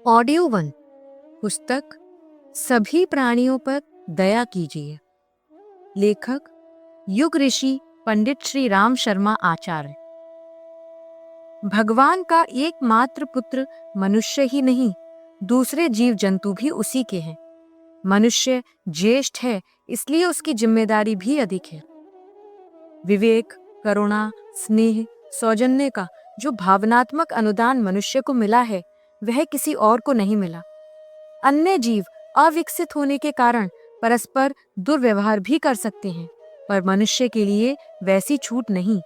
Audio one पुस्तक सभी प्राणियों पर दया कीजिए। लेखक युग ऋषि पंडित श्री राम शर्मा आचार्य। भगवान का एकमात्र पुत्र मनुष्य ही नहीं, दूसरे जीव जंतु भी उसी के हैं। मनुष्य ज्येष्ठ है, इसलिए उसकी जिम्मेदारी भी अधिक है। विवेक, करुणा, स्नेह, सौजन्य का जो भावनात्मक अनुदान मनुष्य को मिला है, वह किसी और को नहीं मिला। अन्य जीव अविकसित होने के कारण परस्पर दुर्व्यवहार भी कर सकते हैं, पर मनुष्य के लिए वैसी छूट नहीं।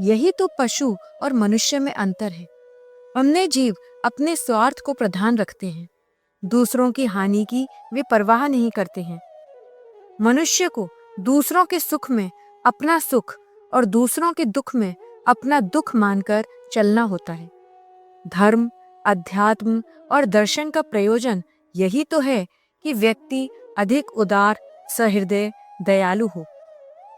यही तो पशु और मनुष्य में अंतर है। अन्य जीव अपने स्वार्थ को प्रधान रखते हैं, दूसरों की हानि की वे परवाह नहीं करते हैं। मनुष्य को दूसरों के सुख में अपना सुख और दूसरों के दुख में अपना दुख मानकर चलना होता है। धर्म, अध्यात्म और दर्शन का प्रयोजन यही तो है कि व्यक्ति अधिक उदार, सहृदय, दयालु हो,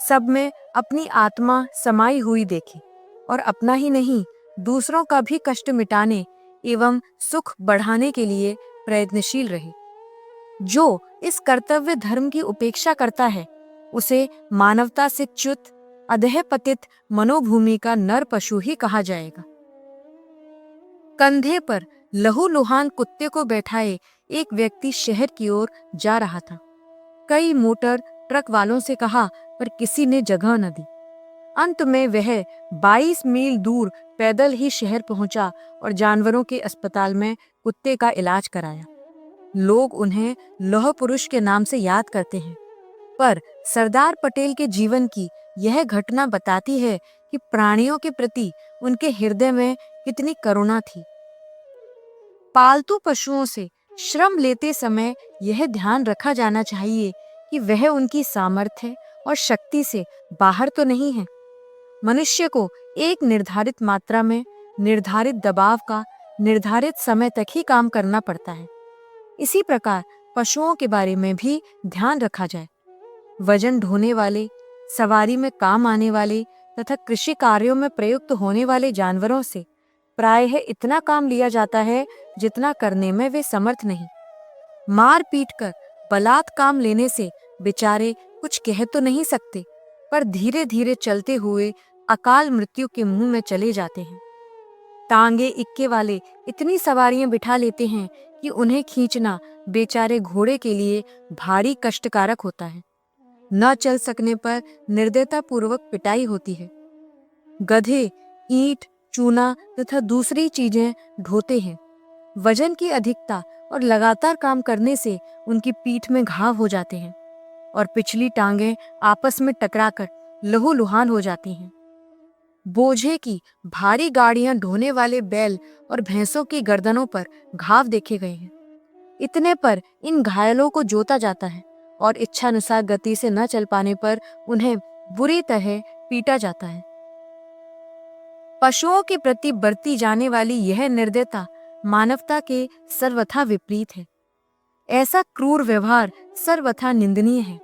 सब में अपनी आत्मा समाई हुई देखे और अपना ही नहीं, दूसरों का भी कष्ट मिटाने एवं सुख बढ़ाने के लिए प्रयत्नशील रहे। जो इस कर्तव्य धर्म की उपेक्षा करता है, उसे मानवता से च्युत, अधःपतित मनोभूमि का नर पशु ही कहा जाएगा। कंधे पर लहूलुहान कुत्ते को बैठाए एक व्यक्ति शहर की ओर जा रहा था। कई मोटर ट्रक वालों से कहा, पर किसी ने जगह न दी। अंत में वह 22 मील दूर पैदल ही शहर पहुंचा और जानवरों के अस्पताल में कुत्ते का इलाज कराया। लोग उन्हें लौह पुरुष के नाम से याद करते हैं, पर सरदार पटेल के जीवन की यह घटना बताती है कि प्राणियों के प्रति उनके हृदय में कितनी करुणा थी। पालतू पशुओं से श्रम लेते समय यह ध्यान रखा जाना चाहिए कि वह उनकी सामर्थ्य और शक्ति से बाहर तो नहीं है। मनुष्य को एक निर्धारित मात्रा में, निर्धारित दबाव का निर्धारित समय तक ही काम करना पड़ता है। इसी प्रकार पशुओं के बारे में भी ध्यान रखा जाए। वजन ढोने वाले, सवारी में काम आने वाले तथा कृषि कार्यों में प्रयुक्त होने वाले जानवरों से प्रायः इतना काम लिया जाता है जितना करने में वे समर्थ नहीं। मार पीट कर बलात् काम लेने से बेचारे कुछ कह तो नहीं सकते, पर धीरे धीरे चलते हुए अकाल मृत्यु के मुंह में चले जाते हैं। टांगे इक्के वाले इतनी सवारियां बिठा लेते हैं कि उन्हें खींचना बेचारे घोड़े के लिए भारी कष्टकारक होता है। न चल सकने पर निर्दयता पूर्वक पिटाई होती है। गधे ईंट, चूना तथा दूसरी चीजें ढोते हैं। वजन की अधिकता और लगातार काम करने से उनकी पीठ में घाव हो जाते हैं और पिछली टांगें आपस में टकराकर लहूलुहान हो जाती हैं। बोझे की भारी गाड़ियां ढोने वाले बैल और भैंसों की गर्दनों पर घाव देखे गए हैं। इतने पर इन घायलों को जोता जाता है और इच्छानुसार गति से न चल पाने पर उन्हें बुरी तरह पीटा जाता है। पशुओं के प्रति बरती जाने वाली यह निर्दयता मानवता के सर्वथा विपरीत है। ऐसा क्रूर व्यवहार सर्वथा निंदनीय है।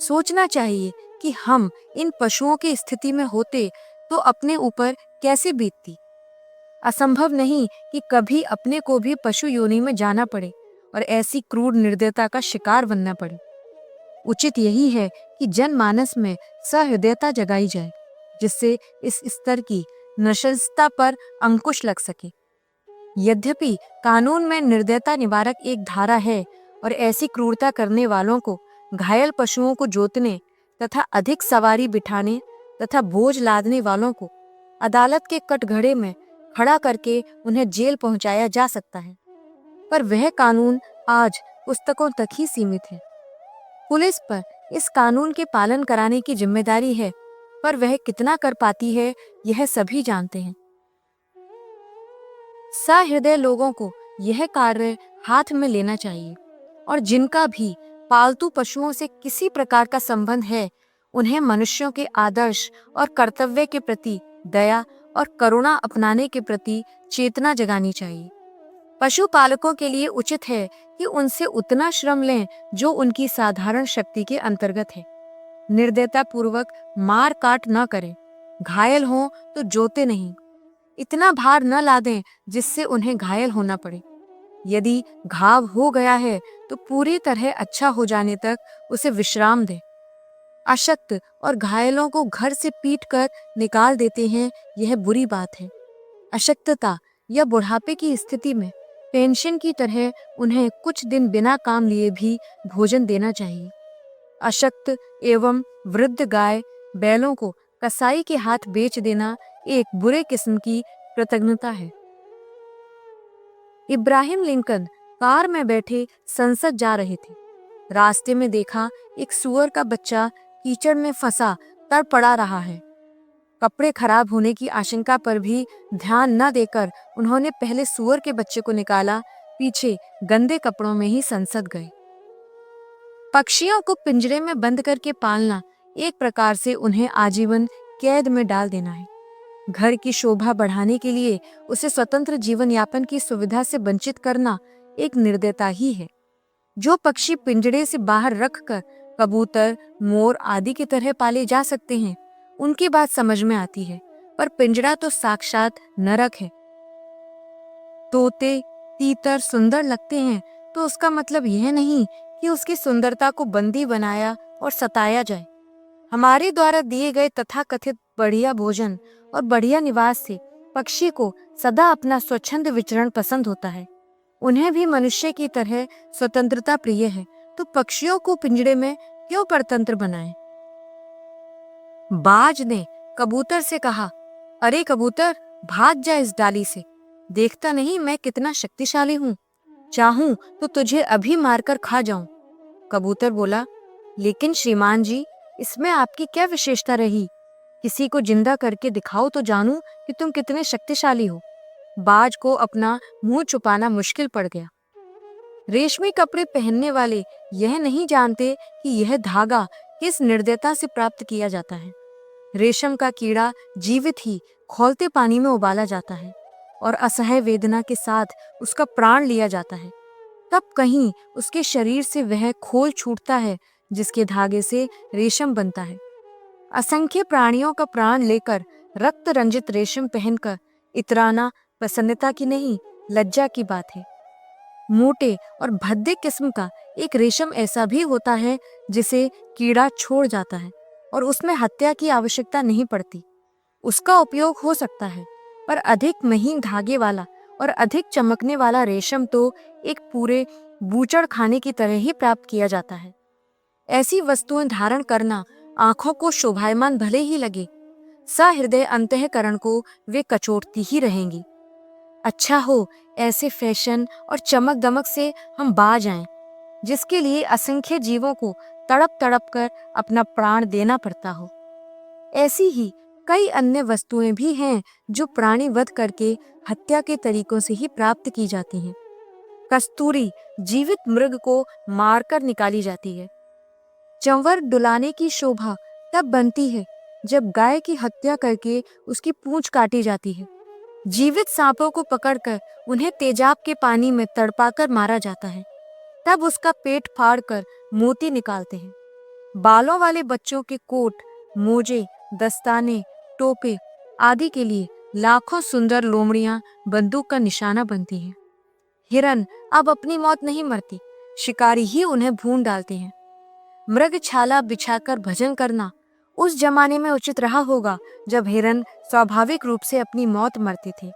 सोचना चाहिए कि हम इन पशुओं की स्थिति में होते तो अपने ऊपर कैसे बीतती। असंभव नहीं कि कभी अपने को भी पशु योनि में जाना पड़े और ऐसी क्रूर निर्दयता का शिकार बनना पड़े। उचित यही है कि जनमानस में सहृदयता जगाई जाए, जिससे इस स्तर की नृशंसता पर अंकुश लग सके। यद्यपि कानून में निर्दयता निवारक एक धारा है और ऐसी क्रूरता करने वालों को घायल पशुओं को जोतने तथा अधिक सवारी बिठाने तथा बोझ लादने वालों को अदालत के कटघरे में खड़ा करके उन्हें जेल पहुंचाया जा सकता है, पर वह कानून आज पुस्तकों तक ही सीमित है। पुलिस पर इस कानून के पालन कराने की जिम्मेदारी है, पर वह कितना कर पाती है यह सभी जानते हैं। सहृदय लोगों को यह कार्य हाथ में लेना चाहिए और जिनका भी पालतू पशुओं से किसी प्रकार का संबंध है, उन्हें मनुष्यों के आदर्श और कर्तव्य के प्रति दया और करुणा अपनाने के प्रति चेतना जगानी चाहिए। पशुपालकों के लिए उचित है कि उनसे उतना श्रम लें जो उनकी साधारण शक्ति के अंतर्गत है। निर्दयता पूर्वक मार काट न करें। घायल हों तो जोते नहीं। इतना भार न लादें जिससे उन्हें घायल होना पड़े। यदि घाव हो गया है तो पूरी तरह अच्छा हो जाने तक उसे विश्राम दे। अशक्त और घायलों को घर से पीटकर निकाल देते हैं, यह बुरी बात है। अशक्तता या बुढ़ापे की स्थिति में पेंशन की तरह उन्हें कुछ दिन बिना काम लिए भी भोजन देना चाहिए। अशक्त एवं वृद्ध गाय बैलों को कसाई के हाथ बेच देना एक बुरे किस्म की कृतज्ञता है। इब्राहिम लिंकन कार में बैठे संसद जा रहे थे। रास्ते में देखा एक सूअर का बच्चा कीचड़ में फंसा तड़पड़ा रहा है। कपड़े खराब होने की आशंका पर भी ध्यान न देकर उन्होंने पहले सूअर के बच्चे को निकाला, पीछे गंदे कपड़ों में ही संसद गए। पक्षियों को पिंजरे में बंद करके पालना एक प्रकार से उन्हें आजीवन कैद में डाल देना है। घर की शोभा बढ़ाने के लिए उसे स्वतंत्र जीवन यापन की सुविधा से वंचित करना एक निर्दयता ही है। जो पक्षी पिंजरे से बाहर रखकर कबूतर, मोर आदि की तरह पाले जा सकते हैं, उनकी बात समझ में आती है, पर पिंजरा तो साक्षात नरक है। तोते, तीतर सुंदर लगते हैं तो उसका मतलब यह नहीं कि उसकी सुंदरता को बंदी बनाया और सताया जाए। हमारे द्वारा दिए गए तथाकथित बढ़िया भोजन और बढ़िया निवास से पक्षी को सदा अपना स्वच्छंद विचरण पसंद होता है। उन्हें भी मनुष्य की तरह स्वतंत्रता प्रिय है, तो पक्षियों को पिंजरे में क्यों परतंत्र बनाएं? बाज ने कबूतर से कहा, अरे कबूतर, भाग जा इस डाली से। देखता नहीं मैं कितना शक्तिशाली हूँ, चाहूं तो तुझे अभी मारकर खा जाऊं। कबूतर बोला, लेकिन श्रीमान जी, इसमें आपकी क्या विशेषता रही? किसी को जिंदा करके दिखाओ तो जानूं कि तुम कितने शक्तिशाली हो। बाज को अपना मुंह छुपाना मुश्किल पड़ गया। रेशमी कपड़े पहनने वाले यह नहीं जानते कि यह धागा किस निर्दयता से प्राप्त किया जाता है। रेशम का कीड़ा जीवित ही खौलते पानी में उबाला जाता है और असह्य वेदना के साथ उसका प्राण लिया जाता है। तब कहीं उसके शरीर से वह खोल छूटता है जिसके धागे से रेशम बनता है। असंख्य प्राणियों का प्राण लेकर रक्त रंजित रेशम पहनकर इतराना प्रसन्नता की नहीं, लज्जा की बात है। मोटे और भद्दे किस्म का एक रेशम ऐसा भी होता है जिसे कीड़ा छोड़ जाता है और उसमें हत्या की आवश्यकता नहीं पड़ती। उसका उपयोग हो सकता है, पर अधिक महीन धागे वाला और अधिक चमकने वाला रेशम तो एक पूरे बूचड़ खाने की तरह ही प्राप्त किया जाता है। ऐसी वस्तुएं धारण करना आंखों को शोभायमान भले ही लगे, सहृदय अंतःकरण को वे कचोटती ही रहेंगी। अच्छा हो ऐसे फैशन और चमक दमक से हम बाज आएं, जिसके लिए असंख्य जीवों को तड़प तड़प कर अपना प्राण देना पड़ता हो। ऐसी ही कई अन्य वस्तुएं भी हैं जो प्राणी वध करके हत्या के तरीकों से ही प्राप्त की जाती हैं। कस्तूरी जीवित मृग को मारकर निकाली जाती है। चंवर डुलाने की शोभा तब बनती है जब गाय की हत्या करके उसकी पूंछ काटी जाती है। जीवित सांपों को पकड़कर उन्हें तेजाब के पानी में तड़पाकर मारा जाता है, तब उसका पेट फाड़कर मोती निकालते हैं। बालों वाले बच्चों के कोट, मोजे, दस्ताने, टोपे आदि के लिए लाखों सुंदर लोमड़ियां बंदूक का निशाना बनती हैं। हिरन अब अपनी मौत नहीं मरती, शिकारी ही उन्हें भून डालते हैं। मृगछाला बिछाकर भजन करना उस जमाने में उचित रहा होगा जब हिरन स्वाभाविक रूप से अपनी मौत मरते थे।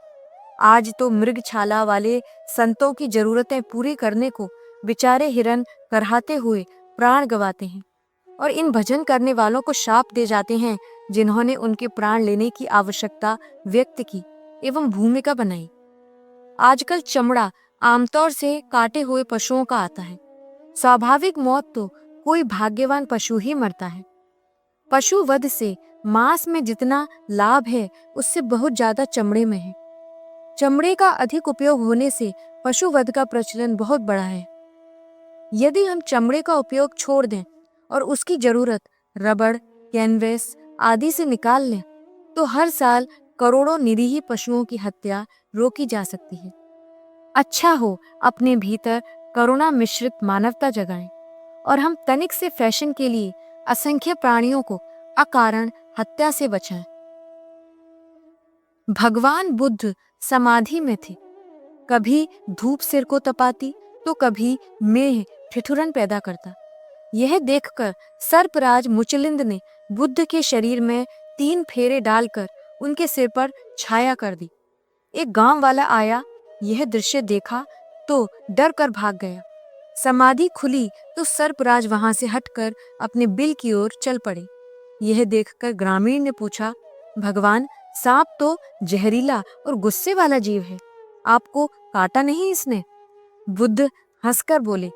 आज तो मृगछाला वाले संतों की जरूरतें पूरी करने को बेचारे हिरन करहाते हुए प्राण गंवाते हैं और इन भजन करने वालों को शाप दे जाते हैं जिन्होंने उनके प्राण लेने की आवश्यकता व्यक्त की एवं भूमिका बनाई। आजकल चमड़ा आमतौर से काटे हुए पशुओं का आता है। स्वाभाविक मौत तो कोई भाग्यवान पशु ही मरता है। पशु वध से मांस में जितना लाभ है उससे बहुत ज्यादा चमड़े में है। चमड़े का अधिक उपयोग होने से पशु वध का प्रचलन बहुत बढ़ा है। यदि हम चमड़े का उपयोग छोड़ दें और उसकी जरूरत रबड़, कैनवेस आदि से निकाल लें तो हर साल करोड़ों निरीह पशुओं की हत्या रोकी जा सकती है। अच्छा हो अपने भीतर करुणा मिश्रित मानवता जगाएं और हम तनिक से फैशन के लिए असंख्य प्राणियों को अकारण हत्या से बचाएं। भगवान बुद्ध समाधि में थे। कभी धूप सिर को तपाती तो कभी मेह ठिठुरन पैदा करता। यह देखकर सर्पराज मुचलिंद ने बुद्ध के शरीर में 3 फेरे डालकर उनके सिर पर छाया कर दी। एक गांव वाला आया, यह दृश्य देखा तो डर कर भाग गया। समाधि खुली तो सर्पराज वहां से हटकर अपने बिल की ओर चल पड़े। यह देखकर ग्रामीण ने पूछा, भगवान, सांप तो जहरीला और गुस्से वाला जीव है, आपको काटा नहीं इसने? बुद्ध हंसकर बोले,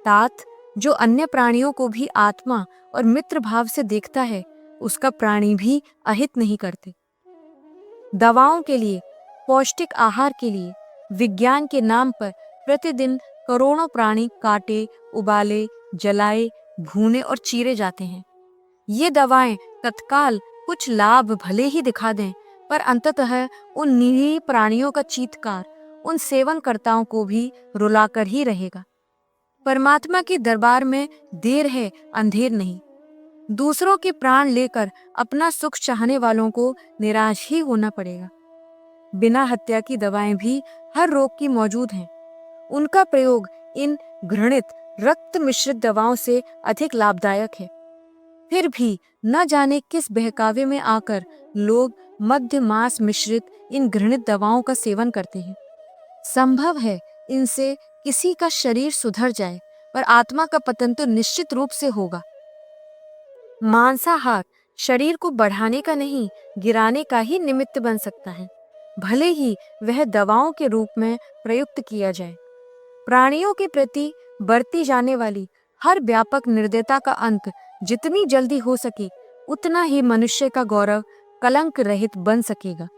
तात, जो अन्य प्राणियों को भी आत्मा और मित्र भाव से देखता है, उसका प्राणी भी अहित नहीं करते। दवाओं के लिए, पौष्टिक आहार के लिए विज्ञान के नाम पर प्रतिदिन करोड़ों प्राणी काटे, उबाले, जलाए, भूने और चीरे जाते हैं। ये दवाएं तत्काल कुछ लाभ भले ही दिखा दें, पर अंततः उन निरीह प्राणियों का चीत्कार उन सेवनकर्ताओं को भी रुलाकर ही रहेगा। परमात्मा के दरबार में देर है, अंधेर नहीं। दूसरों के प्राण लेकर अपना सुख चाहने वालों को निराश ही होना पड़ेगा। बिना हत्या की दवाएं भी हर रोग की मौजूद हैं। उनका प्रयोग इन घृणित रक्त मिश्रित दवाओं से अधिक लाभदायक है। फिर भी न जाने किस बहकावे में आकर लोग मद्य मांस मिश्रित इन घृणित दवाओं का सेवन करते हैं। संभव है इनसे किसी का शरीर सुधर जाए, पर आत्मा का पतन तो निश्चित रूप से होगा। मांसाहार शरीर को बढ़ाने का नहीं, गिराने का ही निमित्त बन सकता है, भले ही वह दवाओं के रूप में प्रयुक्त किया जाए। प्राणियों के प्रति बरती जाने वाली हर व्यापक निर्दयता का अंत जितनी जल्दी हो सके, उतना ही मनुष्य का गौरव कलंक रहित बन सकेगा।